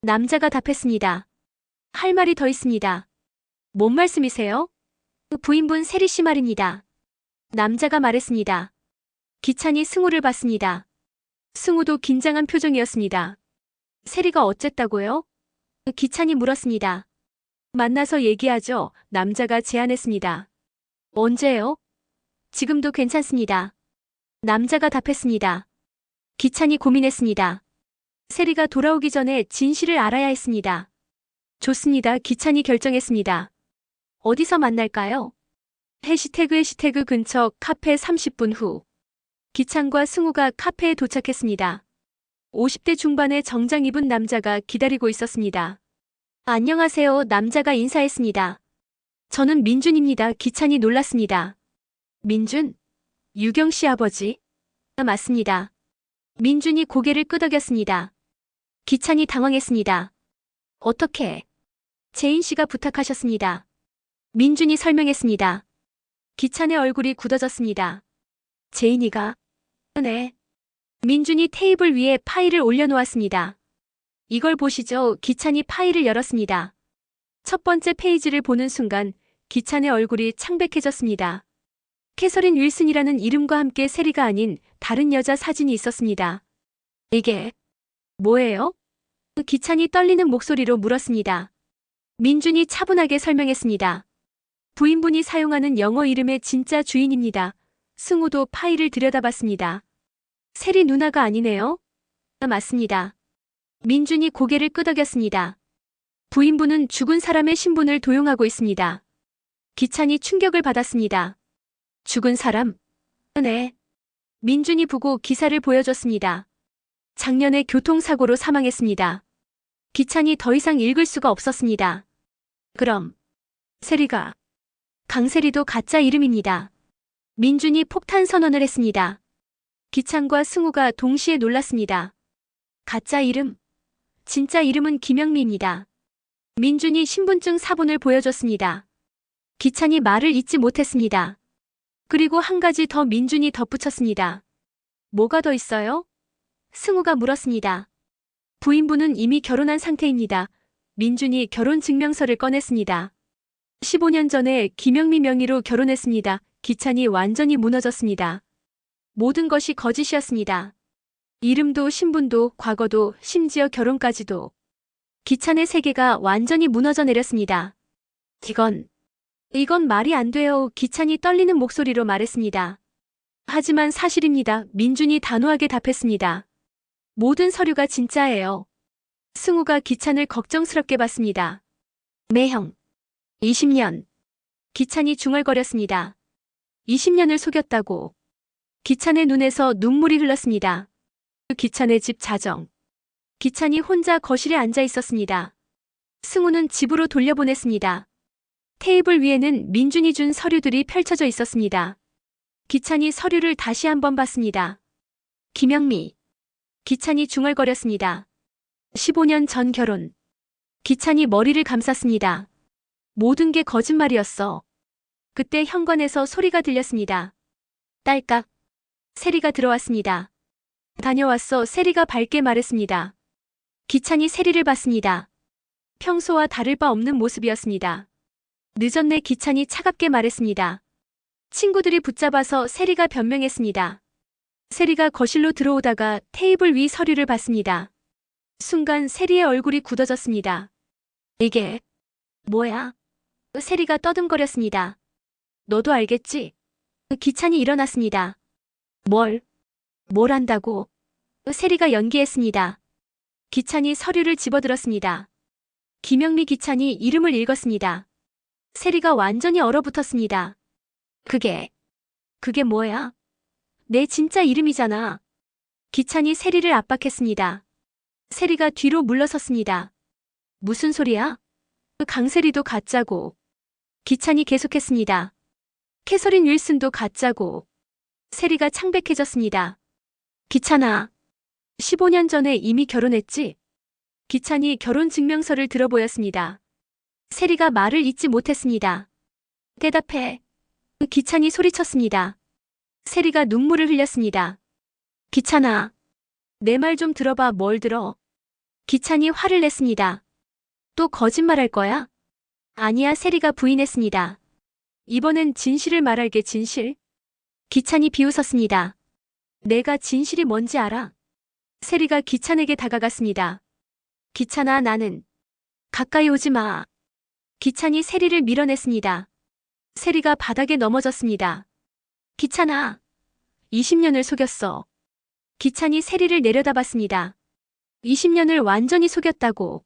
남자가 답했습니다. 할 말이 더 있습니다. 뭔 말씀이세요? 부인분 세리 씨 말입니다. 남자가 말했습니다. 기찬이 승우를 봤습니다. 승우도 긴장한 표정이었습니다. 세리가 어쨌다고요? 기찬이 물었습니다. 만나서 얘기하죠. 남자가 제안했습니다. 언제요? 지금도 괜찮습니다. 남자가 답했습니다. 기찬이 고민했습니다. 세리가 돌아오기 전에 진실을 알아야 했습니다. 좋습니다. 기찬이 결정했습니다. 어디서 만날까요? 해시태그 근처 카페 30분 후. 기찬과 승우가 카페에 도착했습니다. 50대 중반의 정장 입은 남자가 기다리고 있었습니다. 안녕하세요. 남자가 인사했습니다. 저는 민준입니다. 기찬이 놀랐습니다. 민준? 유경 씨 아버지? 맞습니다. 민준이 고개를 끄덕였습니다. 기찬이 당황했습니다. 어떻게? 재인 씨가 부탁하셨습니다. 민준이 설명했습니다. 기찬의 얼굴이 굳어졌습니다. 재인이가? 네. 민준이 테이블 위에 파일을 올려놓았습니다. 이걸 보시죠. 기찬이 파일을 열었습니다. 첫 번째 페이지를 보는 순간 기찬의 얼굴이 창백해졌습니다. 캐서린 윌슨이라는 이름과 함께 세리가 아닌 다른 여자 사진이 있었습니다. 이게 뭐예요? 기찬이 떨리는 목소리로 물었습니다. 민준이 차분하게 설명했습니다. 부인분이 사용하는 영어 이름의 진짜 주인입니다. 승우도 파일을 들여다봤습니다. 세리 누나가 아니네요? 맞습니다. 민준이 고개를 끄덕였습니다. 부인분은 죽은 사람의 신분을 도용하고 있습니다. 기찬이 충격을 받았습니다. 죽은 사람? 네. 민준이 보고 기사를 보여줬습니다. 작년에 교통사고로 사망했습니다. 기찬이 더 이상 읽을 수가 없었습니다. 그럼 세리가 강세리도 가짜 이름입니다. 민준이 폭탄 선언을 했습니다. 기찬과 승우가 동시에 놀랐습니다. 가짜 이름? 진짜 이름은 김영미입니다. 민준이 신분증 사본을 보여줬습니다. 기찬이 말을 잇지 못했습니다. 그리고 한 가지 더 민준이 덧붙였습니다. 뭐가 더 있어요? 승우가 물었습니다. 부인분은 이미 결혼한 상태입니다. 민준이 결혼증명서를 꺼냈습니다. 15년 전에 김영미 명의로 결혼했습니다. 기찬이 완전히 무너졌습니다. 모든 것이 거짓이었습니다. 이름도 신분도 과거도 심지어 결혼까지도. 기찬의 세계가 완전히 무너져 내렸습니다. 이건 말이 안 돼요. 기찬이 떨리는 목소리로 말했습니다. 하지만 사실입니다. 민준이 단호하게 답했습니다. 모든 서류가 진짜예요. 승우가 기찬을 걱정스럽게 봤습니다. 매형. 20년. 기찬이 중얼거렸습니다. 20년을 속였다고. 기찬의 눈에서 눈물이 흘렀습니다. 기찬의 집 자정. 기찬이 혼자 거실에 앉아 있었습니다. 승우는 집으로 돌려보냈습니다. 테이블 위에는 민준이 준 서류들이 펼쳐져 있었습니다. 기찬이 서류를 다시 한번 봤습니다. 김영미. 기찬이 중얼거렸습니다. 15년 전 결혼. 기찬이 머리를 감쌌습니다. 모든 게 거짓말이었어. 그때 현관에서 소리가 들렸습니다. 딸깍. 세리가 들어왔습니다. 다녀왔어. 세리가 밝게 말했습니다. 기찬이 세리를 봤습니다. 평소와 다를 바 없는 모습이었습니다. 늦었네. 기찬이 차갑게 말했습니다. 친구들이 붙잡아서 세리가 변명했습니다. 세리가 거실로 들어오다가 테이블 위 서류를 봤습니다. 순간 세리의 얼굴이 굳어졌습니다. 이게 뭐야? 세리가 떠듬거렸습니다. 너도 알겠지? 기찬이 일어났습니다. 뭘 한다고? 세리가 연기했습니다. 기찬이 서류를 집어들었습니다. 김영미. 기찬이 이름을 읽었습니다. 세리가 완전히 얼어붙었습니다. 그게 뭐야? 내 진짜 이름이잖아. 기찬이 세리를 압박했습니다. 세리가 뒤로 물러섰습니다. 무슨 소리야? 강세리도 가짜고. 기찬이 계속했습니다. 캐서린 윌슨도 가짜고. 세리가 창백해졌습니다. 기찬아. 15년 전에 이미 결혼했지? 기찬이 결혼증명서를 들어보였습니다. 세리가 말을 잇지 못했습니다. 대답해. 기찬이 소리쳤습니다. 세리가 눈물을 흘렸습니다. 기찬아. 내 말 좀 들어봐. 뭘 들어? 기찬이 화를 냈습니다. 또 거짓말할 거야? 아니야. 세리가 부인했습니다. 이번엔 진실을 말할게. 진실? 기찬이 비웃었습니다. 내가 진실이 뭔지 알아? 세리가 기찬에게 다가갔습니다. 기찬아. 나는. 가까이 오지 마. 기찬이 세리를 밀어냈습니다. 세리가 바닥에 넘어졌습니다. 기찬아. 20년을 속였어. 기찬이 세리를 내려다봤습니다. 20년을 완전히 속였다고.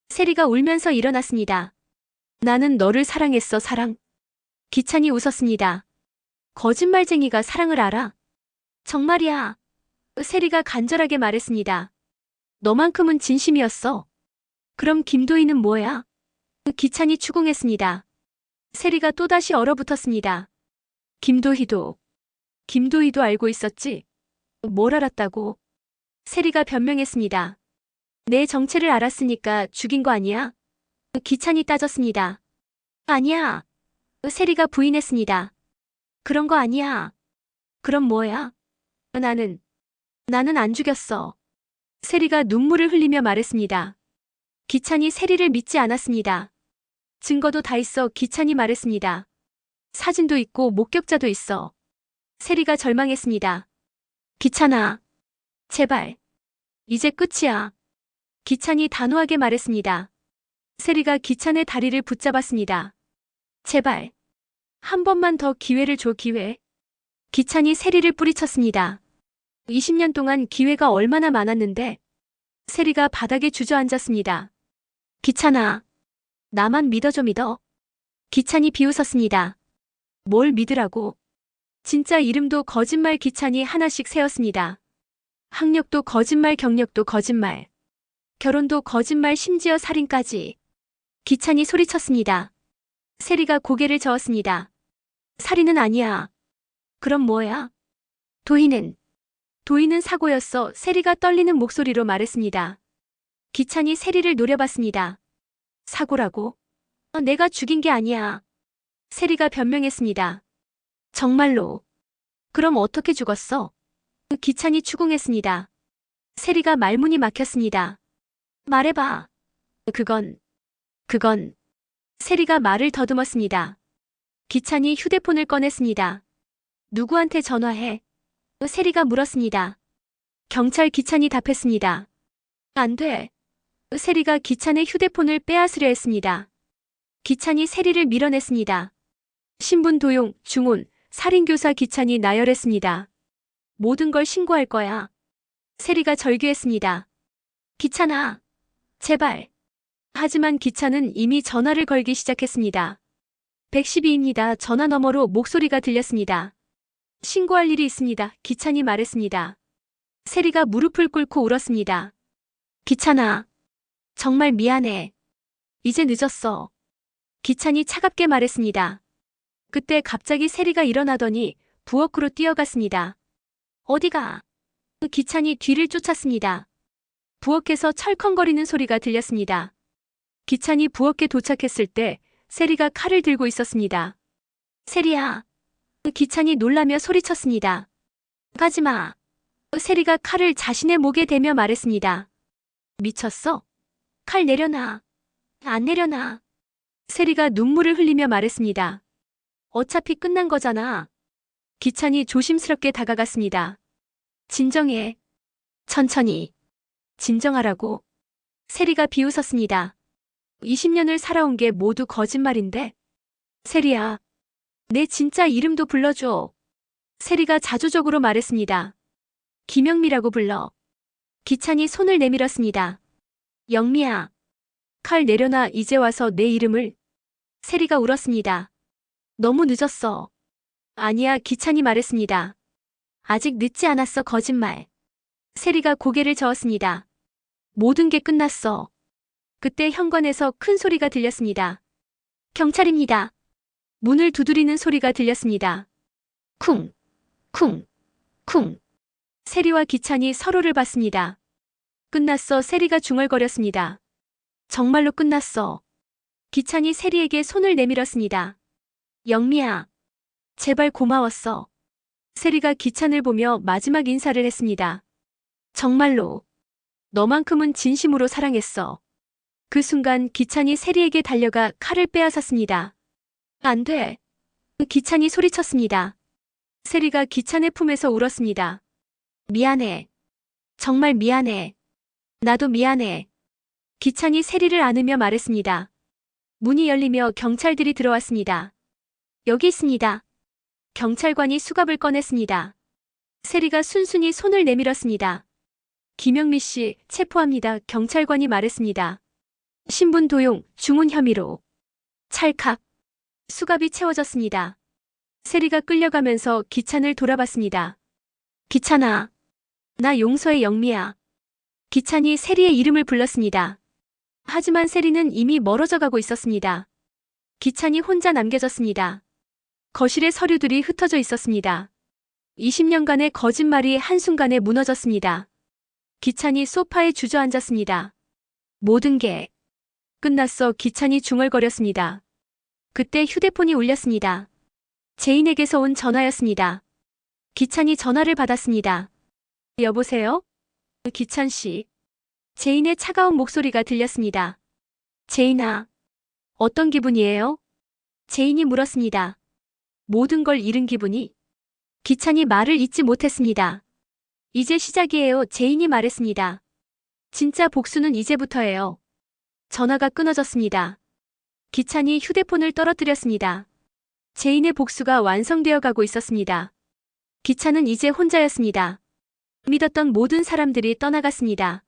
세리가 울면서 일어났습니다. 나는 너를 사랑했어. 사랑. 기찬이 웃었습니다. 거짓말쟁이가 사랑을 알아? 정말이야. 세리가 간절하게 말했습니다. 너만큼은 진심이었어. 그럼 김도희는 뭐야? 기찬이 추궁했습니다. 세리가 또다시 얼어붙었습니다. 김도희도 알고 있었지? 뭘 알았다고? 세리가 변명했습니다. 내 정체를 알았으니까 죽인 거 아니야? 기찬이 따졌습니다. 아니야. 세리가 부인했습니다. 그런 거 아니야. 그럼 뭐야? 나는 안 죽였어. 세리가 눈물을 흘리며 말했습니다. 기찬이 세리를 믿지 않았습니다. 증거도 다 있어. 기찬이 말했습니다. 사진도 있고 목격자도 있어. 세리가 절망했습니다. 기찬아, 제발. 이제 끝이야. 기찬이 단호하게 말했습니다. 세리가 기찬의 다리를 붙잡았습니다. 제발. 한 번만 더 기회를 줘. 기회. 기찬이 세리를 뿌리쳤습니다. 20년 동안 기회가 얼마나 많았는데. 세리가 바닥에 주저앉았습니다. 기찬아, 나만 믿어줘. 믿어. 기찬이 비웃었습니다. 뭘 믿으라고. 진짜 이름도 거짓말. 기찬이 하나씩 세었습니다. 학력도 거짓말, 경력도 거짓말. 결혼도 거짓말, 심지어 살인까지. 기찬이 소리쳤습니다. 세리가 고개를 저었습니다. 살인은 아니야. 그럼 뭐야? 도희는 사고였어. 세리가 떨리는 목소리로 말했습니다. 기찬이 세리를 노려봤습니다. 사고라고? 내가 죽인 게 아니야. 세리가 변명했습니다. 정말로. 그럼 어떻게 죽었어? 기찬이 추궁했습니다. 세리가 말문이 막혔습니다. 말해봐. 그건. 세리가 말을 더듬었습니다. 기찬이 휴대폰을 꺼냈습니다. 누구한테 전화해? 세리가 물었습니다. 경찰. 기찬이 답했습니다. 안 돼. 세리가 기찬의 휴대폰을 빼앗으려 했습니다. 기찬이 세리를 밀어냈습니다. 신분 도용, 중혼, 살인교사. 기찬이 나열했습니다. 모든 걸 신고할 거야. 세리가 절규했습니다. 기찬아, 제발. 하지만 기찬은 이미 전화를 걸기 시작했습니다. 112입니다. 전화 너머로 목소리가 들렸습니다. 신고할 일이 있습니다. 기찬이 말했습니다. 세리가 무릎을 꿇고 울었습니다. 기찬아, 정말 미안해. 이제 늦었어. 기찬이 차갑게 말했습니다. 그때 갑자기 세리가 일어나더니 부엌으로 뛰어갔습니다. 어디가? 기찬이 뒤를 쫓았습니다. 부엌에서 철컹거리는 소리가 들렸습니다. 기찬이 부엌에 도착했을 때 세리가 칼을 들고 있었습니다. 세리야. 기찬이 놀라며 소리쳤습니다. 가지마. 세리가 칼을 자신의 목에 대며 말했습니다. 미쳤어? 칼 내려놔. 안 내려놔. 세리가 눈물을 흘리며 말했습니다. 어차피 끝난 거잖아. 기찬이 조심스럽게 다가갔습니다. 진정해. 천천히. 진정하라고. 세리가 비웃었습니다. 20년을 살아온 게 모두 거짓말인데. 세리야. 내 진짜 이름도 불러줘. 세리가 자조적으로 말했습니다. 김영미라고 불러. 기찬이 손을 내밀었습니다. 영미야. 칼 내려놔. 이제 와서 내 이름을. 세리가 울었습니다. 너무 늦었어. 아니야. 기찬이 말했습니다. 아직 늦지 않았어. 거짓말. 세리가 고개를 저었습니다. 모든 게 끝났어. 그때 현관에서 큰 소리가 들렸습니다. 경찰입니다. 문을 두드리는 소리가 들렸습니다. 쿵, 쿵, 쿵. 세리와 기찬이 서로를 봤습니다. 끝났어. 세리가 중얼거렸습니다. 정말로 끝났어. 기찬이 세리에게 손을 내밀었습니다. 영미야. 제발 고마웠어. 세리가 기찬을 보며 마지막 인사를 했습니다. 정말로. 너만큼은 진심으로 사랑했어. 그 순간 기찬이 세리에게 달려가 칼을 빼앗았습니다. 안 돼. 기찬이 소리쳤습니다. 세리가 기찬의 품에서 울었습니다. 미안해. 정말 미안해. 나도 미안해. 기찬이 세리를 안으며 말했습니다. 문이 열리며 경찰들이 들어왔습니다. 여기 있습니다. 경찰관이 수갑을 꺼냈습니다. 세리가 순순히 손을 내밀었습니다. 김영미 씨, 체포합니다. 경찰관이 말했습니다. 신분 도용, 중혼 혐의로. 찰칵. 수갑이 채워졌습니다. 세리가 끌려가면서 기찬을 돌아봤습니다. 기찬아. 나 용서해. 영미야. 기찬이 세리의 이름을 불렀습니다. 하지만 세리는 이미 멀어져 가고 있었습니다. 기찬이 혼자 남겨졌습니다. 거실에 서류들이 흩어져 있었습니다. 20년간의 거짓말이 한순간에 무너졌습니다. 기찬이 소파에 주저앉았습니다. 모든 게 끝났어. 기찬이 중얼거렸습니다. 그때 휴대폰이 울렸습니다. 제인에게서 온 전화였습니다. 기찬이 전화를 받았습니다. 여보세요? 기찬 씨. 제인의 차가운 목소리가 들렸습니다. 제인아, 어떤 기분이에요? 제인이 물었습니다. 모든 걸 잃은 기분이? 기찬이 말을 잇지 못했습니다. 이제 시작이에요. 제인이 말했습니다. 진짜 복수는 이제부터예요. 전화가 끊어졌습니다. 기찬이 휴대폰을 떨어뜨렸습니다. 제인의 복수가 완성되어 가고 있었습니다. 기찬은 이제 혼자였습니다. 믿었던 모든 사람들이 떠나갔습니다.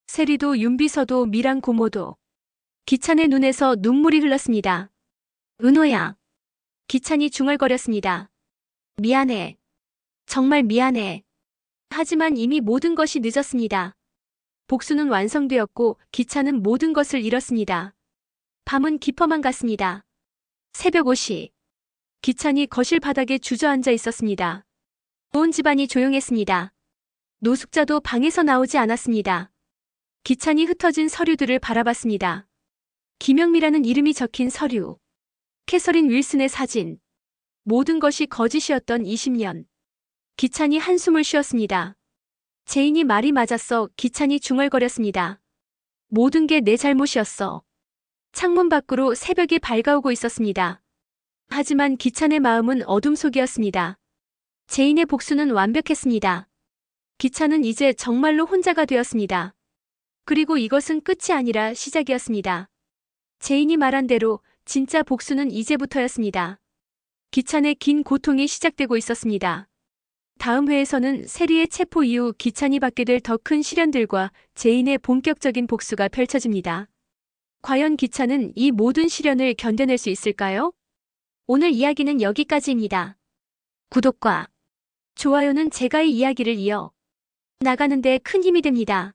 세리도 윤비서도 미랑 고모도. 기찬의 눈에서 눈물이 흘렀습니다. 은호야. 기찬이 중얼거렸습니다. 미안해. 정말 미안해. 하지만 이미 모든 것이 늦었습니다. 복수는 완성되었고 기찬은 모든 것을 잃었습니다. 밤은 깊어만 갔습니다. 새벽 5시. 기찬이 거실 바닥에 주저앉아 있었습니다. 온 집안이 조용했습니다. 노숙자도 방에서 나오지 않았습니다. 기찬이 흩어진 서류들을 바라봤습니다. 김영미라는 이름이 적힌 서류. 캐서린 윌슨의 사진. 모든 것이 거짓이었던 20년. 기찬이 한숨을 쉬었습니다. 제인이 말이 맞았어. 기찬이 중얼거렸습니다. 모든 게 내 잘못이었어. 창문 밖으로 새벽이 밝아오고 있었습니다. 하지만 기찬의 마음은 어둠 속이었습니다. 제인의 복수는 완벽했습니다. 기찬은 이제 정말로 혼자가 되었습니다. 그리고 이것은 끝이 아니라 시작이었습니다. 제인이 말한 대로 진짜 복수는 이제부터였습니다. 기찬의 긴 고통이 시작되고 있었습니다. 다음 회에서는 세리의 체포 이후 기찬이 받게 될 더 큰 시련들과 제인의 본격적인 복수가 펼쳐집니다. 과연 기찬은 이 모든 시련을 견뎌낼 수 있을까요? 오늘 이야기는 여기까지입니다. 구독과 좋아요는 제가 이 이야기를 이어 나가는 데 큰 힘이 됩니다.